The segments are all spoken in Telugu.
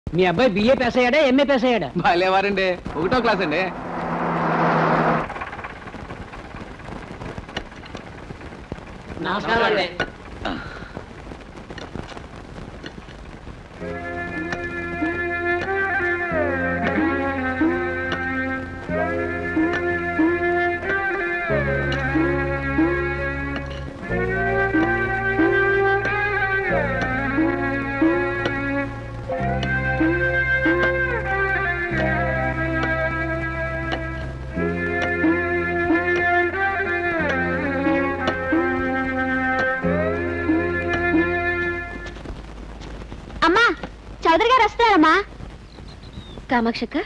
మీ అబ్బాయి బిఏ పాస్ అయ్యాడా ఎంఏ పాస్ అయ్యాడా? బాలేవారండి, 1వ క్లాస్ అండి. నమస్కారం అండి. చౌదరి గారు వస్తారమ్మా. కామాక్షక్క,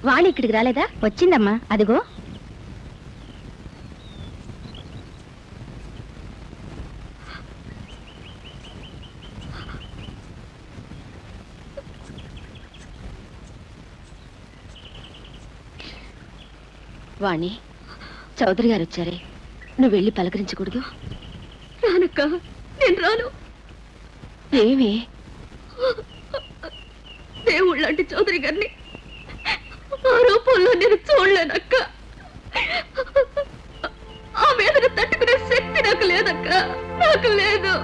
వాణి ఇక్కడికి రాలేదా? వచ్చిందమ్మా, అదిగో. వాణి, చౌదరి గారు వచ్చారే, నువ్వు వెళ్ళి పలకరించకూడదు? రానక్క, నేను రాను. ఏమి? దేవుళ్ళంటి చౌదరి గారిని ఆ రూపంలో నేను చూడలేనక్క. ఆ వేదన తట్టుకునే శక్తి నాకు లేదక్క, నాకు లేదు.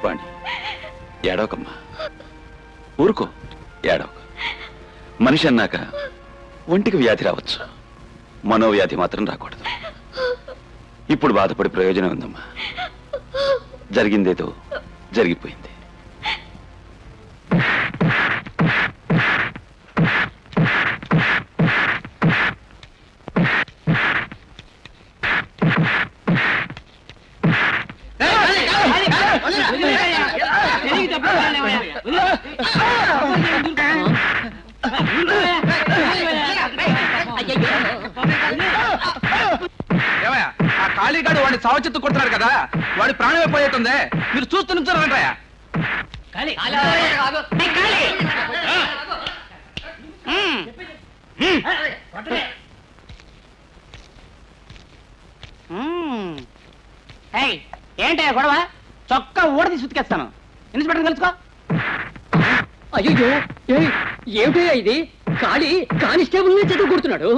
వాణి, ఏడవకమ్మా, ఊరుకో, ఏడవక. మనిషి అన్నాక ఒంటికి వ్యాధి రావచ్చు, మనోవ్యాధి మాత్రం రాకూడదు. ఇప్పుడు బాధపడి ప్రయోజనం ఉందమ్మా. జరిగిందేదో జరిగిపోయింది. ఆ ఖాళీగాడు వాడిని సావచెత్తు కొడుతున్నాడు కదా, వాడి ప్రాణమే పోయేట్టుందే. మీరు చూస్తూ నుంచారంటయా? ఏంటయ్యా గొడవ? చొక్కా ఊడది సుతికేస్తాను. ఇన్స్పెక్టర్ తెలుసుకో. అయ్యో, ఏమిటయ్యా ఇది? కానిస్టేబుల్ చదువు కొడుతున్నాడు.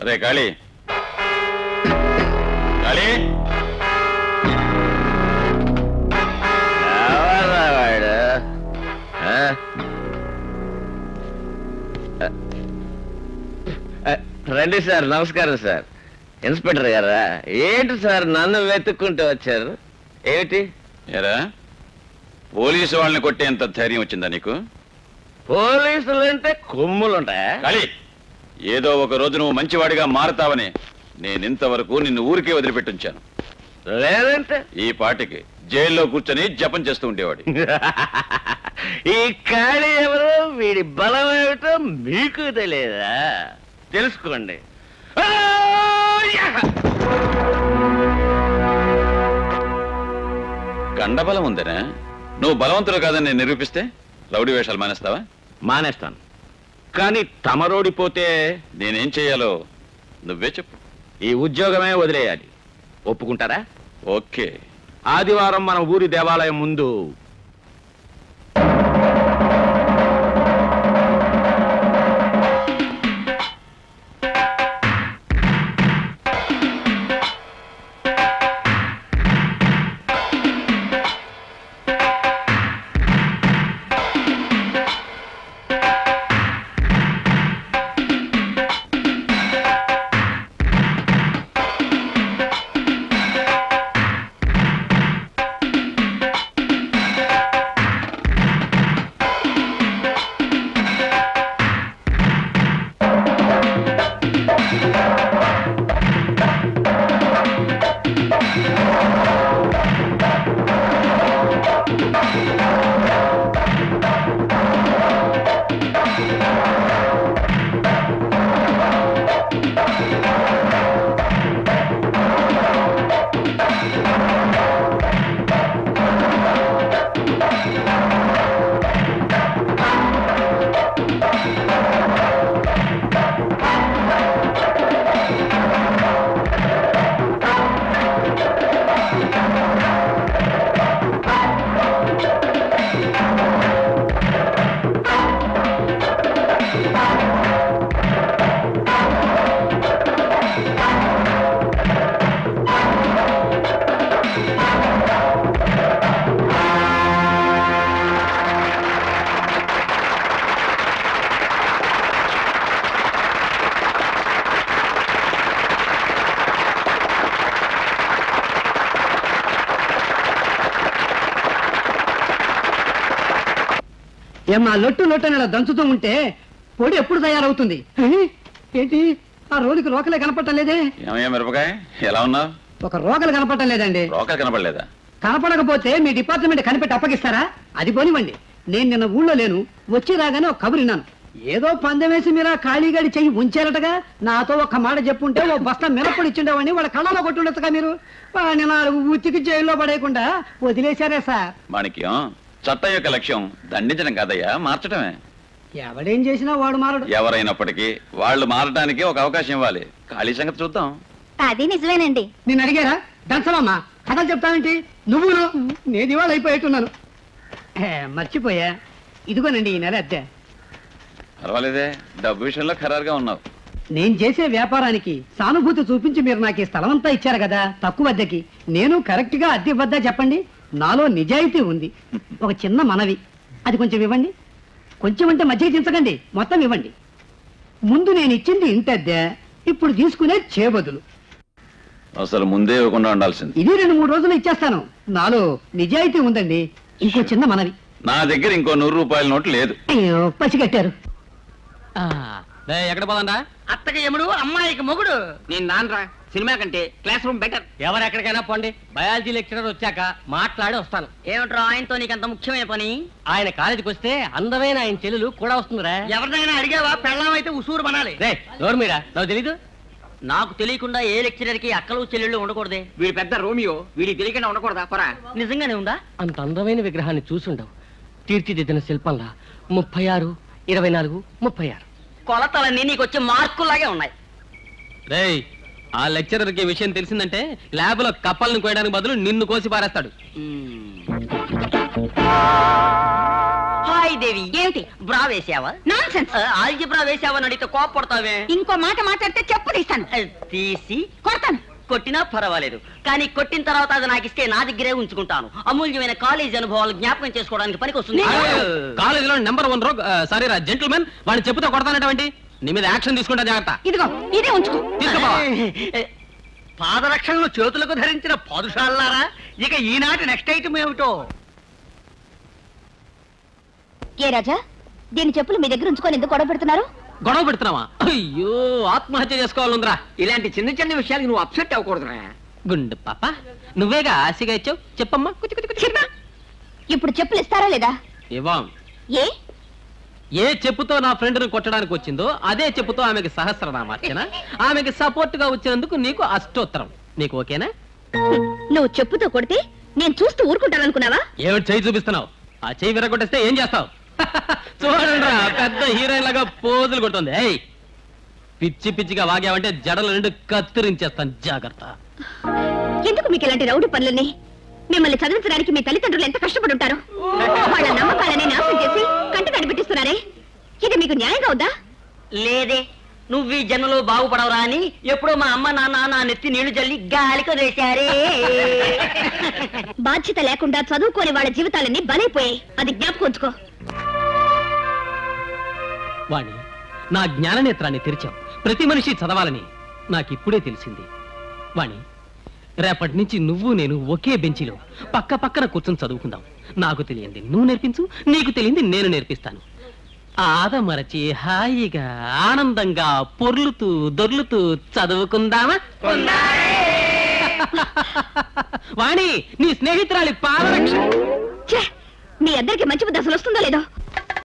అరే కాళీ, కాళీ, రండి సార్. నమస్కారం సార్. ఇన్స్పెక్టర్ గారా? ఏంటి సార్ నన్ను వెతుక్కుంటూ వచ్చారు? ఏమిటి? ఏరా, పోలీసు వాళ్ళని కొట్టేంత ధైర్యం వచ్చిందా నీకు? పోలీసులు అంటే కొమ్ములుంటాయా? కాళీ, ఏదో ఒక రోజు నువ్వు మంచివాడిగా మారతావని నేనింతవరకు నిన్ను ఊరికే వదిలిపెట్టుంచాను. లేదంటే ఈ పాటికి జైల్లో కూర్చొని జపం చేస్తూ ఉండేవాడి. ఈ ఖాళీ ఎవరు, వీడి బలం ఏమిటో మీకు తెలియదా? తెలుసుకోండి. కండబలం ఉందనా? నువ్వు బలవంతుడు కాదని నేను నిరూపిస్తే రౌడీ వేషాలు మానేస్తావా? మానేస్తాను. కానీ తమరోడిపోతే నేనేం చెయ్యాలో నువ్వే చెప్పు. ఈ ఉద్యోగమే వదిలేయాలి. ఒప్పుకుంటారా? ఓకే. ఆదివారం మన ఊరి దేవాలయం ముందు ఏమా లొట్టు లొట్టు అని ఇలా దంచుతూ ఉంటే పొడి ఎప్పుడు తయారవుతుంది? ఏంటి ఆ రోలికి రోకలే కనపడటం లేదే? ఏమయ్యా మిరపకాయ, ఎలా ఉన్నావు? ఒక రోకలు కనపడటం లేదండి. రోకలు కనపడలేదా? కనపడకపోతే మీ డిపార్ట్మెంట్ కనిపెట్టి అప్పగిస్తారా? అది పోనివ్వండి, నేను నిన్న ఊళ్ళో లేను, వచ్చి రాగానే ఒక కబురు విన్నాను. ఏదో పందెం వేసి మీరు ఆ ఖాళీగాడి చెయ్యి ఉంచారటగా. నాతో ఒక్క మాట చెప్పుంటే ఓ బస్తా మిరప్పొడి ఇచ్చిండేవాడిని, వాళ్ళ కళ్ళలో కొట్టుండొచ్చుగా మీరు. వాడిని 4 ఉతికి జైల్లో పడేయకుండా వదిలేశారే సార్. మాణిక్యం, చట్టం యొక్క లక్ష్యం దండించడం కాదయ్యా, మార్చడమే. ఎవడేం చేసినా వాడు మారడు. ఎవరైనప్పటికీ వాళ్ళు మారడానికి ఒక అవకాశం ఇవ్వాలి. ఖాళీ సంగతి చూద్దాం. అది నిజమేనండి. నిన్ను అడిగారా? దంచమమ్మా, కథలు చెప్తావేంటి నువ్వును? నేను ఇవాళ అయిపోయేట్టున్నాను. మర్చిపోయా, ఇదిగోనండి ఈ నెల అద్దె. పర్వాలేదే, డబ్బు విషయంలో ఖరారుగా ఉన్నావు. నేను చేసే వ్యాపారానికి సానుభూతి చూపించి మీరు నాకు ఈ స్థలం అంతా ఇచ్చారు కదా తక్కువ అద్దెకి. నేను కరెక్ట్ గా అద్దె ఇవ్వద్దా చెప్పండి? నాలో నిజాయితీ ఉంది. ఒక చిన్న మనవి, అది కొంచెం ఇవ్వండి. కొంచెం అంటే మధ్య దించకండి, మొత్తం ఇవ్వండి. ముందు నేను ఇచ్చింది ఇంటి అద్దె, ఇప్పుడు తీసుకునే చేబదులు. అసలు ముందే ఇవ్వకుండా ఉండాల్సింది. ఇది 2-3 రోజులు ఇచ్చేస్తాను. నాలో నిజాయితీ ఉందండి. ఇంకో చిన్న మనవి. నా దగ్గర ఇంకో 100 రూపాయల నోటు లేదు. అయ్యో, పసిగట్టారు. ఎక్కడ పోదండా? అత్తకి ఎముడు, అమ్మాయికి మొగుడు. నేను నాన్నరా, సినిమా కంటే క్లాస్ రూమ్ బెటర్. ఎవరు ఎక్కడికైనా పోండి, బయాలజీ లెక్చరర్ వచ్చాక మాట్లాడి వస్తాను. ఏమిట్రా ఆయనతో నీకంత ముఖ్యమైన పని? ఆయన కాలేజీకి వస్తే అందమైన ఆయన చెల్లెలు కూడా వస్తుందిరా. ఎవరినైనా అడిగావా? పెళ్ళం అయితే ఉసూరు పనాలి. రే నోరు మీరా, నాకు తెలీదు. నాకు తెలియకుండా ఏ లెక్చరర్ కి అక్కలు చెల్లెళ్ళు ఉండకూడదే. వీడి పెద్ద రోమియో, వీడికి తెలియకుండా ఉండకూడదా? పరా, నిజంగానే ఉందా? అంత అందమైన విగ్రహాన్ని చూసుండవు. తీర్చిదిద్దిన శిల్పంలా 36, 24, 36. కొలతలన్నీ నీకు వచ్చే మార్కులాగే ఉన్నాయి. రేయ్, ఆ లెక్చరర్ కి విషయం తెలిసిందంటే ల్యాబ్ లో కప్పల్ని కోయడానికి బదులు నిన్ను కోసి పారేస్తాడు. హాయ్ దేవి, ఏమిటి బ్రా వేసావా? ఆల్జిబ్రా వేసావని అడిగితే కోపడతావే? ఇంకో మాట మాట్లాడితే చెప్పు తీస్తాను. తీసి కొడతాను. కొట్టినా పర్వాలేదు, కానీ కొట్టిన తర్వాత అది నాకు ఇస్తే నా దగ్గరే ఉంచుకుంటాను. అమూల్యమైన కాలేజీ అనుభవాలు జ్ఞాపకం చేసుకోవడానికి పనికి వస్తుంది. కాలేజీలో నెంబర్ 1 రోగ్, సారీ రా జెంటిల్మెన్, వాడిని చెప్పుతో కొడతానటువంటి. నీ మీద యాక్షన్ తీసుకుంటా, జాగ్రత్త. ఇదిగో ఇదే ఉంచుకో. తీసుకుపోవా. పాదరక్షణలు చేతులకు ధరించిన పాదుషాలారా, ఇక ఈనాటి నెక్స్ట్ ఐటమ్ ఏమిటో? ఏ రాజా, దీని చెప్పులు మీ దగ్గర ఉంచుకొని ఎందుకు గొడవ పెడుతున్నారు? గొడవ పెడుతున్నావా? అయ్యో, ఆత్మహత్య చేసుకోవాలందిరా. ఇలాంటి చిన్న చిన్న విషయాలకి నువ్వు అప్సెట్ అవ్వకూడదురా. గుండు పాప, నువ్వేగా ఆశగా ఇచ్చావు, చెప్పమ్మా. ఇప్పుడు చెప్పులు ఇస్తారా లేదా? ఇవ్వం. ఏ ఏ చెప్పుతో నా ఫ్రెండ్ ను కొట్టడానికి వచ్చిందో అదే చెప్పుతో ఆమెకి సహస్రనామార్చన, ఆమెకి సపోర్ట్ గా వచ్చినందుకు నీకు అష్టోత్తరం. నీకు ఓకేనా? నువ్వు చెప్పుతో కొడితే నేను చూస్తూ ఊరుకుంటాననుకున్నావా? ఏమిటి చెయ్యి చూపిస్తున్నావు? ఆ చెయ్యి విరగొట్టేస్తే ఏం చేస్తావు? చూడండిరా, పెద్ద హీరోయిన్ లాగా పోజులు కొడుతుంది. ఏయ్, పిచ్చి పిచ్చిగా వాగావంటే జడల నుండి కత్తిరించేస్తాను, జాగ్రత్త. ఎందుకు మీకు ఇలాంటి రౌడీ పనులని? మిమ్మల్ని చదివించడానికి మీ తల్లిదండ్రులు ఎంత కష్టపడి ఉంటారు. వాళ్ళ నమ్మకాలని నాశనం చేసి కంటి కనిపెట్టిస్తున్నారే, ఇది మీకు న్యాయంగా ఉందా? లేదే, నువ్వు ఈ జన్మలో బాగుపడవరా అని ఎప్పుడో మా అమ్మ నాన్న నా నెత్తి నీళ్లు జల్లి గాలికి వేశారే. బాధ్యత లేకుండా చదువుకోని వాళ్ళ జీవితాలన్నీ బలైపోయాయి, అది జ్ఞాపకం ఉంచుకో. వాణి, నా జ్ఞాననేత్రాన్ని తెరిచావు. ప్రతి మనిషి చదవాలని నాకిప్పుడే తెలిసింది. వాణి, రేపటి నుంచి నువ్వు నేను ఒకే బెంచిలో పక్క పక్కన కూర్చొని చదువుకుందాం. నాకు తెలియంది నువ్వు నేర్పించు, నీకు తెలియంది నేను నేర్పిస్తాను. ఆదమరచి హాయిగా ఆనందంగా పొర్లుతూ దొర్లుతూ చదువుకుందామా? వాణి, నీ స్నేహితురాలి పాదరక్ష. మీ అందరికి మంచి బుద్ధి అసలు వస్తుందో లేదో?